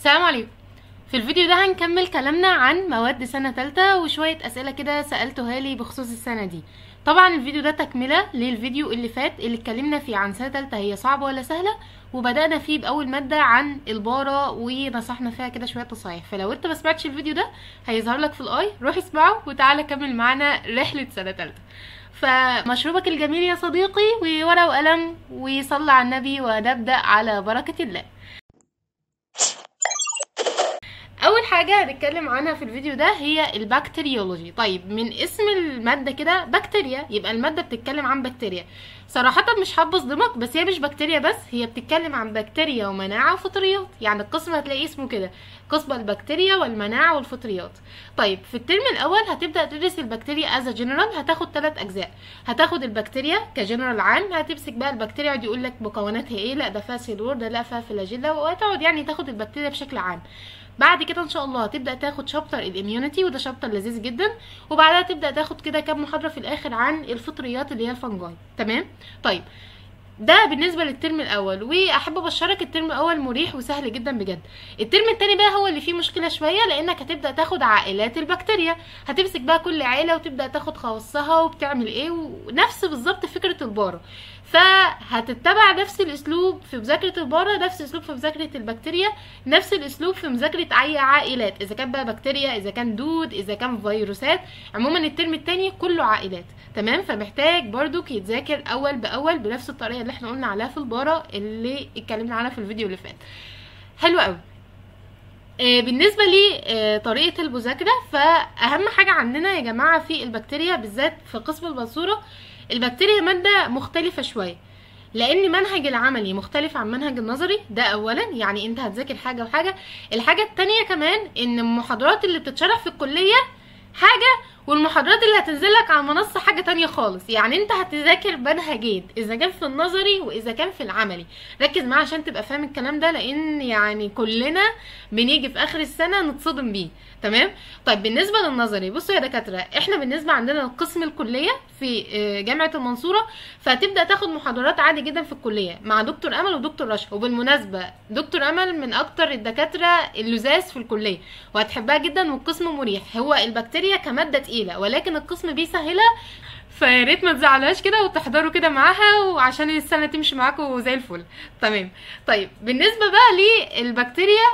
السلام عليكم. في الفيديو ده هنكمل كلامنا عن مواد سنة تالتة وشوية اسئلة كده سألتوها لي بخصوص السنة دي. طبعا الفيديو ده تكملة للفيديو اللي فات اللي اتكلمنا فيه عن سنة تالتة هي صعبة ولا سهلة، وبدأنا فيه بأول مادة عن البارة ونصحنا فيها كده شوية نصايح. فلو انت ما سمعتش الفيديو ده هيظهر لك في الاي، روح اسمعه وتعالى كمل معانا رحلة سنة تالتة. فمشروبك الجميل يا صديقي وورقة وقلم وصلى على النبي ونبدأ على بركة الله. اول حاجه هنتكلم عنها في الفيديو ده هي البكتيريولوجي. طيب من اسم الماده كده بكتيريا، يبقى الماده بتتكلم عن بكتيريا. صراحه مش حابه اصدمك، بس هي مش بكتيريا بس، هي بتتكلم عن بكتيريا ومناعه وفطريات. يعني القسم هتلاقي اسمه كده، قسم البكتيريا والمناعه والفطريات. طيب في الترم الاول هتبدا تدرس البكتيريا از جنرال، هتاخد 3 اجزاء. هتاخد البكتيريا كجنرال عام، هتمسك بقى البكتيريا يقعد يقول لك مكوناتها ايه، لا ده فيها سيلور، ده لا فيها فلاجيلا، وهتقعد يعني تاخد البكتيريا بشكل عام. بعد كده ان شاء الله هتبدا تاخد شابتر الاميونيتي، وده شابتر لذيذ جدا. وبعدها تبدا تاخد كده كام محاضره في الاخر عن الفطريات اللي هي الفنجاي. تمام. طيب ده بالنسبه للترم الاول، واحب ابشرك الترم الاول مريح وسهل جدا بجد. الترم التاني بقى هو اللي فيه مشكله شويه، لانك هتبدا تاخد عائلات البكتيريا، هتمسك بقى كل عيله وتبدا تاخد خواصها وبتعمل ايه، ونفس بالظبط فكره البارة. فهتتبع نفس الاسلوب في مذاكره البارة، نفس الاسلوب في مذاكره البكتيريا، نفس الاسلوب في مذاكره اي عائلات، اذا كان بقى بكتيريا، اذا كان دود، اذا كان فيروسات. عموما الترم التاني كله عائلات. تمام. فمحتاج برضو يتذاكر اول باول بنفس الطريقه اللي احنا قلنا عليها في البارة اللي اتكلمنا عنها في الفيديو اللي فات. حلو قوي. بالنسبه لي طريقه المذاكره، فاهم حاجه عندنا يا جماعه في البكتيريا بالذات في قسم المنصوره، البكتيريا ماده مختلفه شويه، لان منهج العملي مختلف عن منهج النظري. ده اولا، يعني انت هتذاكر حاجه وحاجه. الحاجه التانية كمان ان المحاضرات اللي بتتشرح في الكليه حاجه، والمحاضرات اللي هتنزل لك على المنصه حاجه تانية خالص. يعني انت هتذاكر منهجين، اذا كان في النظري واذا كان في العملي. ركز معايا عشان تبقى فاهم الكلام ده، لان يعني كلنا بنيجي في اخر السنه نتصدم بيه. تمام. طيب بالنسبه للنظري، بصوا يا دكاتره، احنا بالنسبه عندنا قسم الكليه في جامعه المنصوره، فهتبدا تاخد محاضرات عادي جدا في الكليه مع دكتور امل ودكتور رشا. وبالمناسبه دكتور امل من اكتر الدكاتره اللزاز في الكليه وهتحبها جدا، والقسم مريح. هو البكتيريا كماده تقيله ولكن القسم بيسهلها، فيا ريت ما تزعلوهاش كده وتحضروا كده معاها، وعشان السنه تمشي معاكم زي الفل. تمام. طيب بالنسبه بقى للبكتيريا،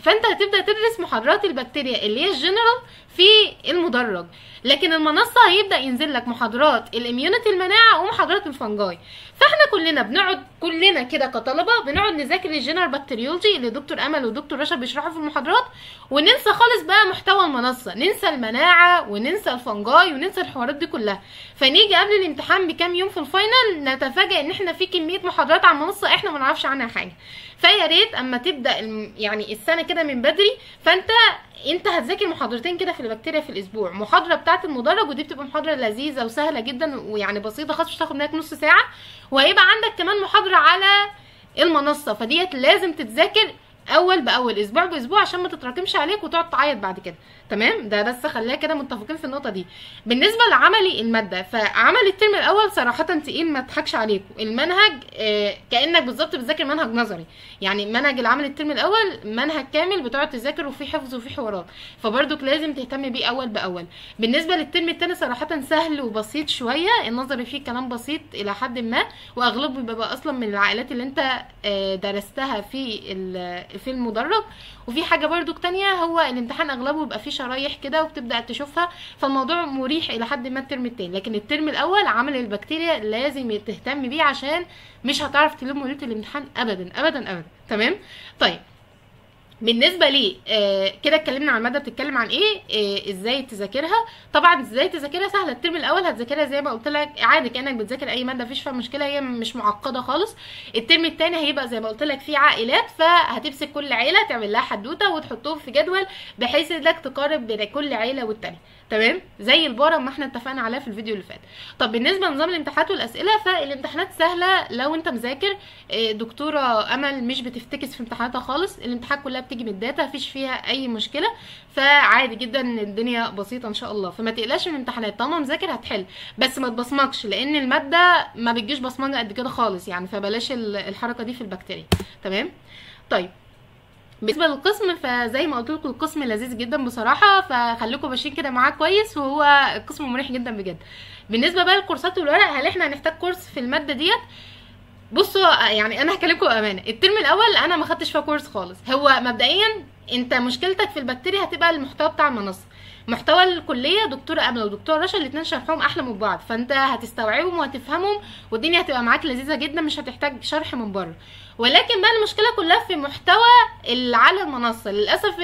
فانت هتبدا تدرس محاضرات البكتيريا اللي هي الجنرال في المدرج، لكن المنصه هيبدا ينزل لك محاضرات الاميونيتي المناعه ومحاضرات الفنجاي. فاحنا كلنا بنقعد كلنا كده كطلبه بنقعد نذاكر الجنرال بكتيريولوجي اللي دكتور امل ودكتور رشا بيشرحوا في المحاضرات، وننسى خالص بقى محتوى المنصه، ننسى المناعه وننسى الفنجاي وننسى الحوارات دي كلها. فنيجي قبل الامتحان بكام يوم في الفاينل نتفاجئ ان احنا في كميه محاضرات على المنصه احنا ما نعرفش عنها حاجه. فيا ريت اما تبدا يعني السنه كده من بدري، فانت هتذاكر محاضرتين كده في البكتيريا في الاسبوع، محاضره بتاعه المدرج ودي بتبقى محاضره لذيذه وسهله جدا ويعني بسيطه خالص، مش تاخد منك نص ساعه، وهيبقى عندك كمان محاضره على المنصه. فديت لازم تتذاكر اول باول، اسبوع باسبوع، عشان ما تتراكمش عليك وتقعد تعيط بعد كده. تمام. ده بس خلينا كده متفقين في النقطه دي. بالنسبه لعملي الماده، فعمل الترم الاول صراحه تقيل، ما اضحكش عليكم. المنهج كانك بالظبط بتذاكر منهج نظري. يعني منهج العمل الترم الاول منهج كامل بتقعد تذاكر وفي حفظ وفي حوارات، فبرضك لازم تهتم بيه اول باول. بالنسبه للترم الثاني صراحه سهل وبسيط شويه، النظري فيه كلام بسيط الى حد ما، واغلبه بيبقى اصلا من العائلات اللي انت درستها في المدرج. وفي حاجه برضك تانية، هو الامتحان اغلبه بيبقى فيه شرايح كده وبتبدا تشوفها، فالموضوع مريح الى حد ما الترم التاني. لكن الترم الاول عمل البكتيريا لازم تهتم بيه، عشان مش هتعرف تلم ليله الامتحان ابدا ابدا ابدا. تمام. طيب بالنسبه لي كده اتكلمنا عن الماده بتتكلم عن ايه، ازاي تذاكرها. طبعا ازاي تذاكرها سهله. الترم الاول هتذاكرها زي ما قلت لك عادي كانك بتذاكر اي ماده، مفيش فيها مشكله، هي مش معقده خالص. الترم الثاني هيبقى زي ما قلت لك في عائلات، فهتمسك كل عيله تعمل لها حدوته وتحطهم في جدول بحيث انك تقارب بين كل عيله والتانيه. تمام. زي البارة ما احنا اتفقنا عليها في الفيديو اللي فات. طب بالنسبه لنظام الامتحانات والاسئله، فالامتحانات سهله لو انت مذاكر. دكتوره امل مش بتفتكس في امتحاناتها خالص، الامتحانات كلها بتيجي من الداتا، مفيش فيها اي مشكله، فعادي جدا الدنيا بسيطه ان شاء الله. فما تقلقش من الامتحانات، طالما مذاكر هتحل، بس ما تبصمجش لان الماده ما بتجيش بصمجه قد كده خالص يعني، فبلاش الحركه دي في البكتيريا. تمام. طيب بالنسبه للقسم فزي ما قلت لكم القسم لذيذ جدا بصراحه، فخليكم ماشيين كده معاه كويس، وهو القسم مريح جدا بجد. بالنسبه بقى للكورسات والورق، هل احنا هنحتاج كورس في الماده ديت؟ بصوا يعني انا هكلمكم بامانه، الترم الاول انا ما خدتش فيها كورس خالص. هو مبدئيا انت مشكلتك في البكتيريا هتبقى المحتوى بتاع المنصه. محتوى الكليه دكتوره امل ودكتوره رشا الاثنين شرحهم احلى من بعض، فانت هتستوعبهم وهتفهمهم والدنيا هتبقى معاك لذيذه جدا، مش هتحتاج شرح من بره. ولكن بقى المشكله كلها في محتوى على المنصه. للاسف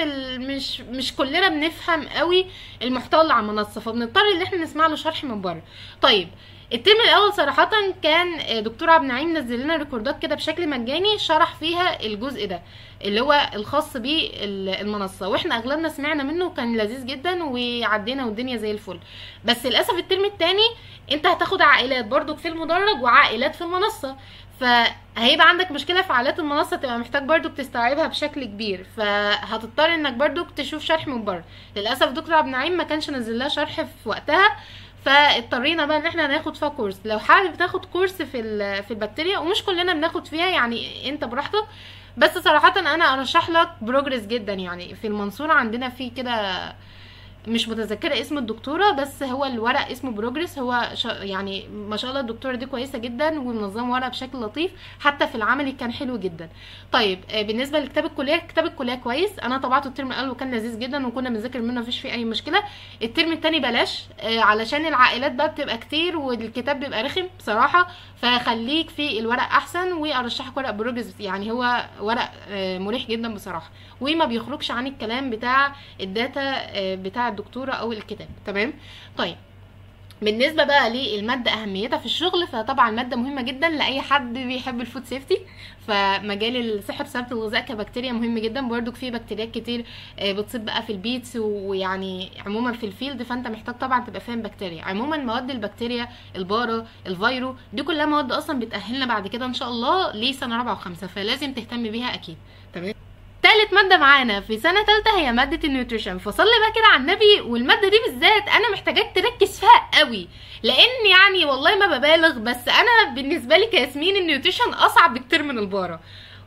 مش كلنا بنفهم قوي المحتوى اللي على المنصه، فبنضطر ان احنا نسمع له شرح من بره. طيب الترم الاول صراحه كان دكتور عبد النعيم نزل لنا ريكوردات كده بشكل مجاني، شرح فيها الجزء ده اللي هو الخاص بالمنصه، واحنا اغلبنا سمعنا منه وكان لذيذ جدا وعدينا والدنيا زي الفل. بس للاسف الترم الثاني انت هتاخد عائلات برضو في المدرج وعائلات في المنصه، فهيبقى عندك مشكله في عائلات المنصه، تبقى محتاج برضو تستوعبها بشكل كبير، فهتضطر انك برضو تشوف شرح من بره. للاسف دكتور عبد النعيم ما كانش نزل لها شرح في وقتها، فاضطرينا بقى ان احنا ناخد فيها كورس. لو حابب تاخد كورس في البكتيريا، ومش كلنا بناخد فيها يعني انت براحتك، بس صراحه انا ارشح لك بروجرس جدا. يعني في المنصوره عندنا في كده، مش متذكره اسم الدكتوره، بس هو الورق اسمه بروجرس. هو يعني ما شاء الله الدكتوره دي كويسه جدا ومنظمه ورق بشكل لطيف، حتى في العملي كان حلو جدا. طيب بالنسبه لكتاب الكليه، كتاب الكليه كويس، انا طبعته الترم الاول وكان لذيذ جدا وكنا بنذاكر منه مفيش فيه اي مشكله. الترم الثاني بلاش علشان العائلات بقى بتبقى كتير والكتاب بيبقى رخم بصراحه، فخليك في الورق احسن، وارشحك ورق بروجرس. يعني هو ورق مريح جدا بصراحه، وما بيخرجش عن الكلام بتاع الداتا بتاع الدكتوره او الكتاب. تمام. طيب بالنسبه بقى للماده اهميتها في الشغل، فطبعا ماده مهمه جدا لاي حد بيحب الفود سيفتي. فمجال صحه سلامه الغذاء كبكتيريا مهم جدا، برضو في بكتيريات كتير بتصيب بقى في البيتس ويعني عموما في الفيلد، فانت محتاج طبعا تبقى فاهم بكتيريا. عموما مواد البكتيريا، البارا، الفيرو، دي كلها مواد اصلا بتاهلنا بعد كده ان شاء الله لسنه رابعه وخمسه، فلازم تهتم بيها اكيد. تمام. تالت مادة معانا في سنة تالتة هي مادة النيوتريشن. فصلي بقى كده على النبي، والمادة دي بالذات انا محتاجاك تركز فيها قوي، لان يعني والله ما ببالغ، بس انا بالنسبة لي كياسمين النيوتريشن اصعب بكتير من البارا،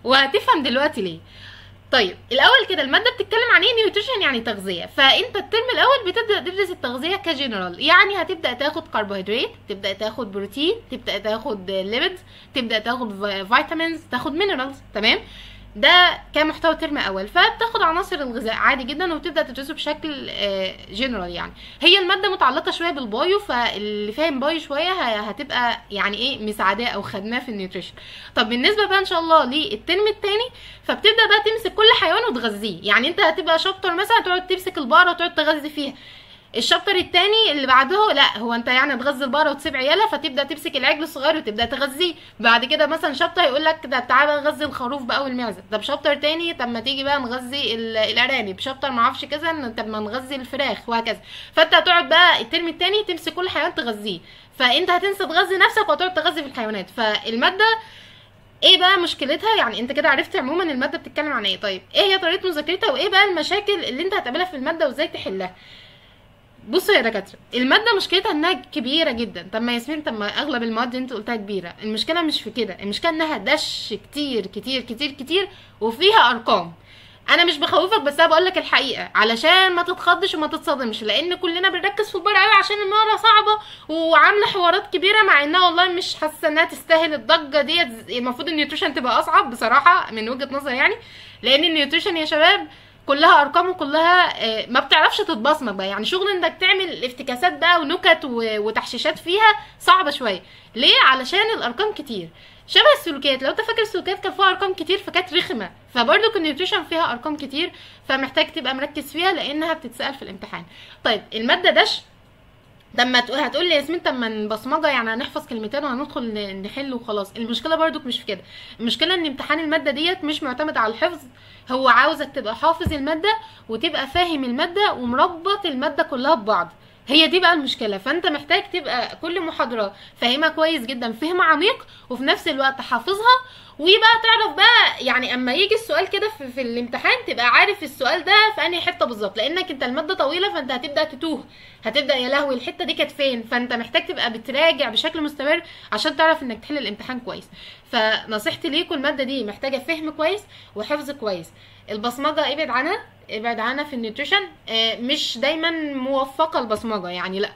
وهتفهم دلوقتي ليه. طيب الاول كده الماده بتتكلم عن ايه؟ نيوتريشن يعني تغذيه. فانت الترم الاول بتبدا تدرس التغذيه كجنرال، يعني هتبدا تاخد كربوهيدرات، تبدا تاخد بروتين، تبدا تاخد ليبيدز، تبدا تاخد فيتامينز، تاخد مينرالز. تمام. ده كمحتوى ترم اول، فبتاخد عناصر الغذاء عادي جدا وبتبدا تدرسه بشكل جنرال. يعني هي الماده متعلقه شويه بالبايو، فاللي فاهم بايو شويه هتبقى يعني ايه مساعداه او خدماه في النيوتريشن. طب بالنسبه بقى ان شاء الله للترم الثاني، فبتبدا بقى تمسك كل حيوان وتغذيه. يعني انت هتبقى شابتر مثلا تقعد تمسك البقره وتقعد تغذي فيها، الشابتر التاني اللي بعده لا، هو انت يعني تغذي البقره وتسيب عيالها، فتبدا تمسك العجل الصغير وتبدا تغذيه. بعد كده مثلا شابتر يقول لك ده تعالى نغذي الخروف بقى والمعزه. طب شابتر تاني طب ما تيجي بقى نغذي الارانب. شابتر ما اعرفش كذا طب ما نغذي الفراخ، وهكذا. فانت هتقعد بقى الترم التاني تمسك كل حيوان تغذيه، فانت هتنسى تغذي نفسك وتقعد تغذي في الحيوانات. فالماده ايه بقى مشكلتها؟ يعني انت كده عرفت عموما الماده بتتكلم عن ايه. طيب ايه هي طريقه مذاكرتها، وايه بقى المشاكل اللي انت هتقابلها في الماده وازاي تحلها؟ بصوا يا دكاتره، الماده مشكلتها انها كبيره جدا. طب ما ياسمين، طب ما اغلب المواد اللي انت قلتها كبيره. المشكله مش في كده، المشكله انها دش كتير كتير كتير كتير وفيها ارقام. انا مش بخوفك، بس انا بقول لك الحقيقه علشان ما تتخضش وما تتصدمش، لان كلنا بنركز في البار قوي عشان المواد صعبه وعامله حوارات كبيره، مع انها والله مش حاسه انها تستاهل الضجه ديت. المفروض النيوتريشن تبقى اصعب بصراحه من وجهه نظري، يعني لان النيوتريشن يا شباب كلها ارقام وكلها ما بتعرفش تتبصمج بقى. يعني شغل انك تعمل افتكاسات بقى ونكت وتحشيشات فيها صعبه شويه. ليه؟ علشان الارقام كتير، شبه السلوكيات. لو انت فاكر السلوكيات كان فيها ارقام كتير فكانت رخمه، فبرضه النيوتريشن فيها ارقام كتير، فمحتاج تبقى مركز فيها لانها بتتسال في الامتحان. طيب الماده داش، طب ما هتقول لي ياسمين طب ما نبصمجه، يعني هنحفظ كلمتين وهندخل نحل وخلاص. المشكله برضو مش في كده، المشكله ان امتحان الماده ديت مش معتمد على الحفظ، هو عاوزك تبقى حافظ الماده وتبقى فاهم الماده ومربط الماده كلها ببعض. هي دي بقى المشكله. فانت محتاج تبقى كل محاضره فاهمها كويس جدا، فهم عميق، وفي نفس الوقت حافظها وبقى تعرف بقى يعني اما يجي السؤال كده في الامتحان تبقى عارف السؤال ده في انهي حته بالظبط، لانك انت الماده طويله فانت هتبدا تتوه، هتبدا يا لهوي الحته دي كانت فين، فانت محتاج تبقى بتراجع بشكل مستمر عشان تعرف انك تحل الامتحان كويس. فنصيحتي ليكم الماده دي محتاجه فهم كويس وحفظ كويس. البصمجه ابعد عنها، ابعد عنها في النيوتريشن، مش دايما موفقه البصمجه يعني، لا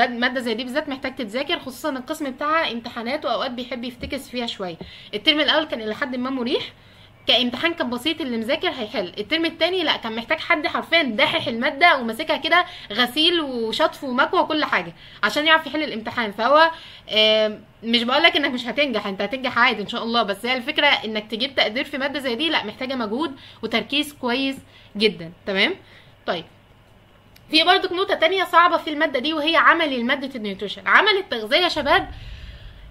ماده زي دي بالذات محتاج تتذاكر، خصوصا القسم بتاعها امتحانات واوقات بيحب يفتكس فيها شويه. الترم الاول كان الى حد ما مريح كامتحان، كان بسيط اللي مذاكر هيحل. الترم التاني لا، كان محتاج حد حرفيا داحح الماده وماسكها كده غسيل وشطف ومكوى وكل حاجه عشان يعرف يحل الامتحان. فهو مش بقولك انك مش هتنجح، انت هتنجح عادي ان شاء الله، بس هي الفكره انك تجيب تقدير في ماده زي دي لا، محتاجه مجهود وتركيز كويس جدا. تمام. طيب في برضك نقطه تانية صعبه في الماده دي، وهي عملي لماده النيوتريشن. عمل التغذيه يا شباب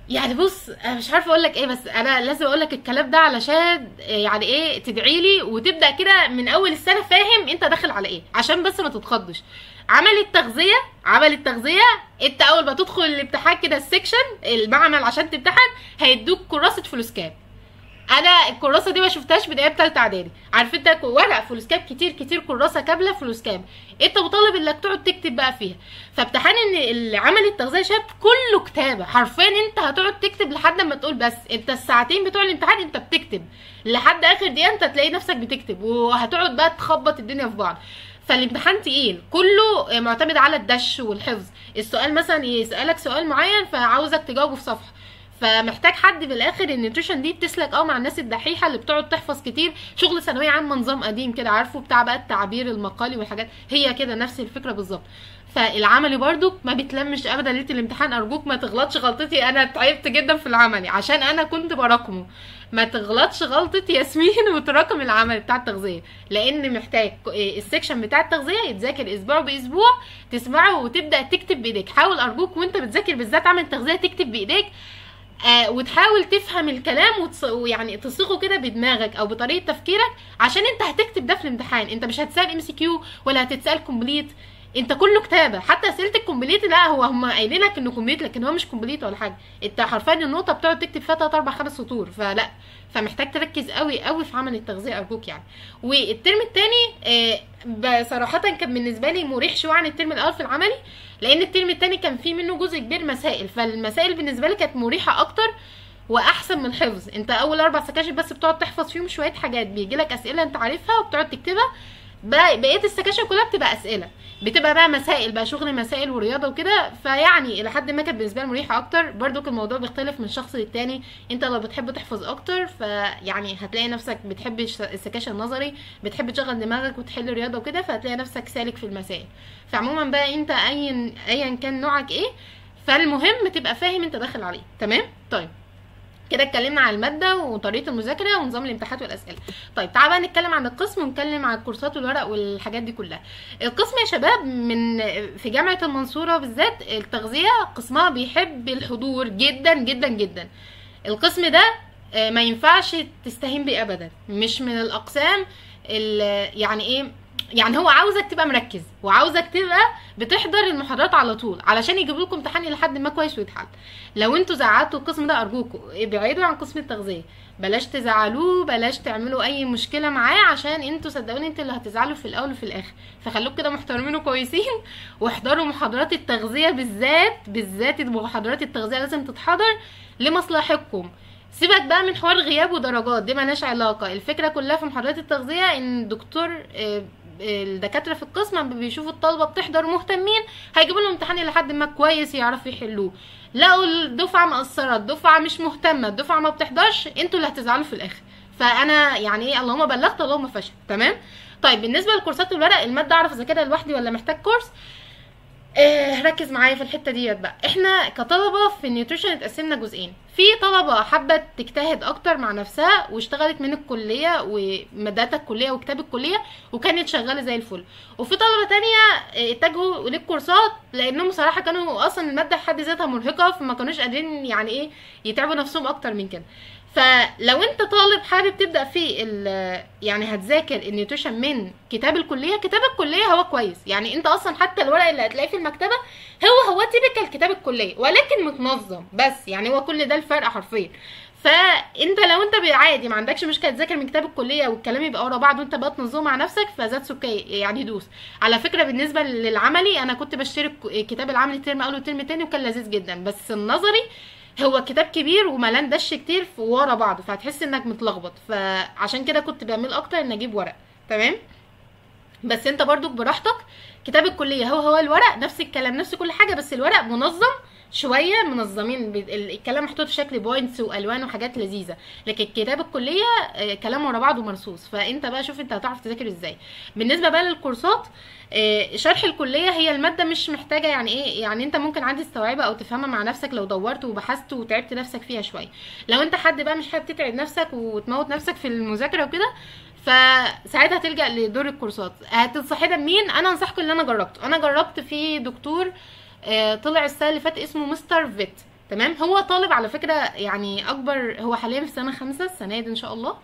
يعني بص انا مش عارفه اقول لك ايه، بس انا لازم اقول لك الكلام ده علشان يعني ايه تدعي لي وتبدا كده من اول السنه فاهم انت داخل على ايه، عشان بس ما تتخضش. عمل التغذيه انت اول ما تدخل الامتحان كده السكشن المعمل عشان تمتحن هيدوك كراسه فلوسكاب. انا الكراسه دي ما شفتهاش من ايام ثالثه اعدادي، عارف انت ورق فلوسكاب كتير كتير، كراسه كامله فلوسكاب، انت مطالب انك تقعد تكتب بقى فيها. فامتحان ان عمل التغذيه شاب كله كتابه حرفيا، انت هتقعد تكتب لحد ما تقول بس، انت الساعتين بتوع الامتحان انت بتكتب لحد اخر دقيقه، انت تلاقي نفسك بتكتب وهتقعد بقى تخبط الدنيا في بعض. فالامتحان تقيل كله معتمد على الدش والحفظ. السؤال مثلا يسالك سؤال معين فعاوزك تجاوبه في صفحه، فمحتاج حد بالاخر. النيوتريشن دي بتسلك مع الناس الدحيحه اللي بتقعد تحفظ كتير، شغل ثانويه عامه نظام قديم كده عارفه بتاع بقى التعبير المقالي والحاجات، هي كده نفس الفكره بالظبط. فالعملي برضو ما بتلمش ابدا ليله الامتحان، ارجوك ما تغلطش غلطتي، انا تعبت جدا في العملي عشان انا كنت براكمه. ما تغلطش غلطه ياسمين وتراكم العمل بتاع التغذيه، لان محتاج السكشن بتاع التغذيه يتذاكر اسبوع باسبوع، تسمعه وتبدا تكتب بايديك. حاول ارجوك وانت بتذاكر بالذات عمل التغذيه تكتب بايديك، وتحاول تفهم الكلام ويعني تصيغه كده بدماغك او بطريقه تفكيرك، عشان انت هتكتب ده في الامتحان. انت مش هتسال MCQ ولا هتتسال كومبليت، انت كله كتابه. حتى اسئله الكومبليت لا، هم قايلين لك انه كومبليت لكن هو مش كومبليت ولا حاجه، انت حرفيا النقطه بتقعد تكتب فيها 3 4 5 سطور، فلا، فمحتاج تركز قوي قوي في عمل التغذيه ارجوك يعني. والترم الثاني صراحه كان بالنسبه لي مريح شويه عن الترم الاول في العملي، لان الترم الثاني كان فيه منه جزء كبير مسائل، فالمسائل بالنسبه لي كانت مريحه اكتر واحسن من الحفظ. انت اول 4 سكاشن بس بتقعد تحفظ فيهم شويه حاجات، بيجي لك اسئله انت عارفها وبتقعد تكتبها، بقيه السكاشن كلها بتبقى اسئله، بتبقى بقى مسائل بقى شغل مسائل ورياضه وكده. فيعني الى حد ما كانت بالنسبه لي مريحه اكتر. برضو الموضوع بيختلف من شخص للتاني، انت لو بتحب تحفظ اكتر فيعني هتلاقي نفسك بتحب السكاشن النظري، بتحب تشغل دماغك وتحل رياضه وكده، فهتلاقي نفسك سالك في المسائل. فعموما بقى انت ايا كان نوعك ايه، فالمهم تبقى فاهم انت داخل عليه. تمام. طيب كده اتكلمنا عن الماده وطريقه المذاكره ونظام الامتحانات والاسئله. طيب تعالى بقى نتكلم عن القسم ونتكلم عن الكورسات والورق والحاجات دي كلها. القسم يا شباب في جامعه المنصوره بالذات التغذيه قسمها بيحب الحضور جدا جدا جدا. القسم ده ما ينفعش تستهين بيه ابدا، مش من الاقسام يعني ايه، يعني هو عاوزك تبقى مركز وعاوزك تبقى بتحضر المحاضرات على طول علشان يجيب لكم امتحان لحد ما كويس ويتحل. لو انتوا زعلتوا القسم ده ارجوكم ابعدوا عن قسم التغذيه، بلاش تزعلوه، بلاش تعملوا اي مشكله معاه، عشان انتوا صدقوني انتوا اللي هتزعلوا في الاول وفي الاخر. فخلوك كده محترمين وكويسين واحضروا محاضرات التغذيه بالذات محاضرات التغذيه لازم تتحضر لمصلحتكم. سيبك بقى من حوار غياب ودرجات، دي مالهاش علاقه. الفكره كلها في محاضرات التغذيه ان الدكتور الدكاتره في القسم بيشوفوا الطلبه بتحضر ومهتمين، هيجيبوا لهم امتحان لحد ما كويس يعرفوا يحلوه. لقوا الدفعه مقصره، الدفعه مش مهتمه، الدفعه ما بتحضرش، انتوا اللي هتزعلوا في الاخر. فانا يعني ايه، اللهم بلغت اللهم فشل. تمام. طيب بالنسبه للكورسات والورق، الماده اعرف اذاكرها لوحدي ولا محتاج كورس؟ ركز معايا في الحته ديت بقى. احنا كطلبه في النيوتريشن اتقسمنا جزئين، في طلبه حابه تجتهد اكتر مع نفسها واشتغلت من الكليه ومادات الكليه وكتاب الكليه وكانت شغاله زي الفل، وفي طلبه تانية اتجهوا للكورسات لانهم صراحه كانوا اصلا الماده في حد ذاتها مرهقه، فما كانوش قادرين يعني ايه يتعبوا نفسهم اكتر من كده. فلو انت طالب حابب تبدا في يعني هتذاكر النيوتريشن من كتاب الكليه، كتاب الكليه هو كويس، يعني انت اصلا حتى الورق اللي هتلاقيه في المكتبه هو تيبيكال كتاب الكليه ولكن متنظم بس، يعني هو كل ده الفرق حرفيا. فانت لو انت عادي ما عندكش مشكله تذاكر من كتاب الكليه والكلام يبقى ورا بعض وانت بقى تنظمه مع نفسك، فذاتس اوكي يعني دوس. على فكره بالنسبه للعملي انا كنت بشترك كتاب العملي ترم اول وترم تاني وكان لذيذ جدا، بس النظري هو كتاب كبير وملان دش كتير ورا بعض فهتحس انك متلخبط، فعشان كده كنت بعمل اكتر ان اجيب ورق. تمام، بس انت برضو براحتك. كتاب الكليه هو الورق نفس الكلام نفس كل حاجه، بس الورق منظم شويه، منظمين الكلام محطوط في شكل بوينتس والوان وحاجات لذيذه، لكن كتاب الكليه كلام ورا بعضه مرصوص، فانت بقى شوف انت هتعرف تذاكر ازاي. بالنسبه بقى للكورسات، شرح الكليه هي الماده مش محتاجه يعني ايه، يعني انت ممكن عادي تستوعبها او تفهمها مع نفسك لو دورت وبحثت وتعبت نفسك فيها شويه. لو انت حد بقى مش حابب تتعب نفسك وتموت نفسك في المذاكره وكده، فساعتها تلجأ لدور الكورسات. هتنصحي ده مين؟ انا انصحكم اللي انا جربته. انا جربت في دكتور طلع السنه اللي فاتت اسمه مستر فيت. تمام، هو طالب على فكره يعني اكبر، هو حاليا في سنه 5 السنه دي ان شاء الله،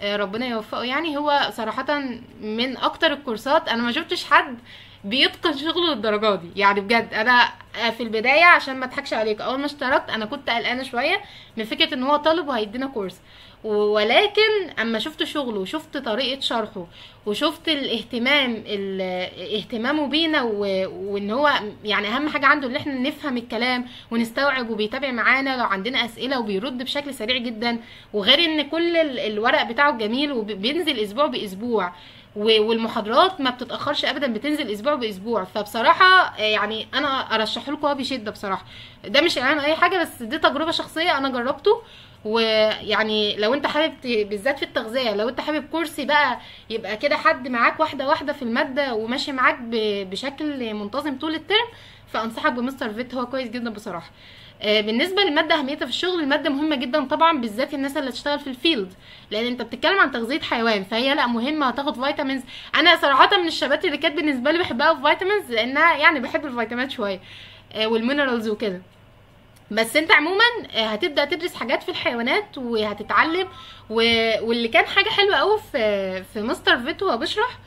ربنا يوفقه. يعني هو صراحه من اكتر الكورسات، انا ما شفتش حد بيتقن شغله للدرجه دي يعني بجد. انا في البدايه عشان ما اضحكش عليك، اول ما اشتركت انا كنت قلقانه شويه من فكره ان هو طالب وهيدينا كورس، ولكن اما شفت شغله وشفت طريقه شرحه وشفت اهتمامه بينا وان هو يعني اهم حاجه عنده ان احنا نفهم الكلام ونستوعب، وبيتابع معانا لو عندنا اسئله وبيرد بشكل سريع جدا. وغير ان كل الورق بتاعه جميل وبينزل اسبوع باسبوع، والمحاضرات ما بتتاخرش ابدا، بتنزل اسبوع باسبوع. فبصراحه يعني انا ارشحه لكم بشده بصراحه. ده مش اعلان اي حاجه، بس دي تجربه شخصيه انا جربته. ويعني لو انت حابب بالذات في التغذيه، لو انت حابب كورسي بقى يبقى كده حد معاك واحده واحده في الماده وماشي معاك بشكل منتظم طول الترم، فانصحك بمستر فيت، هو كويس جدا بصراحه. بالنسبه للماده اهميتها في الشغل، الماده مهمه جدا طبعا بالذات الناس اللي تشتغل في الفيلد، لان انت بتتكلم عن تغذيه حيوان، فهي لا مهمه. هتاخد فيتامينز. انا صراحه من الشبات اللي كانت بالنسبه لي بحبها في فيتامينز، لانها يعني بحب الفيتامينات شويه والمينرالز وكده. بس انت عموما هتبدا تدرس حاجات في الحيوانات وهتتعلم. واللي كان حاجه حلوه قوي في مستر فيت وهو بيشرح،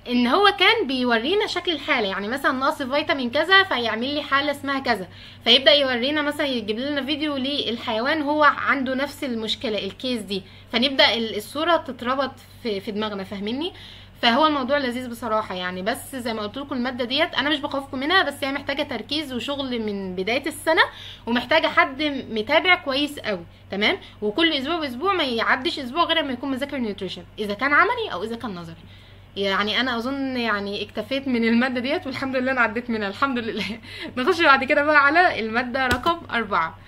ان هو كان بيورينا شكل الحاله، يعني مثلا نقص فيتامين كذا فيعمل لي حاله اسمها كذا، فيبدا يورينا مثلا يجيب لنا فيديو للحيوان هو عنده نفس المشكله الكيس دي، فنبدا الصوره تتربط في دماغنا، فاهميني؟ فهو الموضوع لذيذ بصراحه يعني. بس زي ما قلت لكم الماده ديت انا مش بخوفكم منها، بس هي محتاجه تركيز وشغل من بدايه السنه، ومحتاجه حد متابع كويس قوي. تمام، وكل اسبوع باسبوع ما يعديش اسبوع غير ما يكون مذاكر نيوتريشن، اذا كان عملي او اذا كان نظري. يعني انا اظن يعني اكتفيت من الماده ديت والحمد لله انا عديت منها الحمد لله. نخش بعد كده بقى على الماده رقم 4.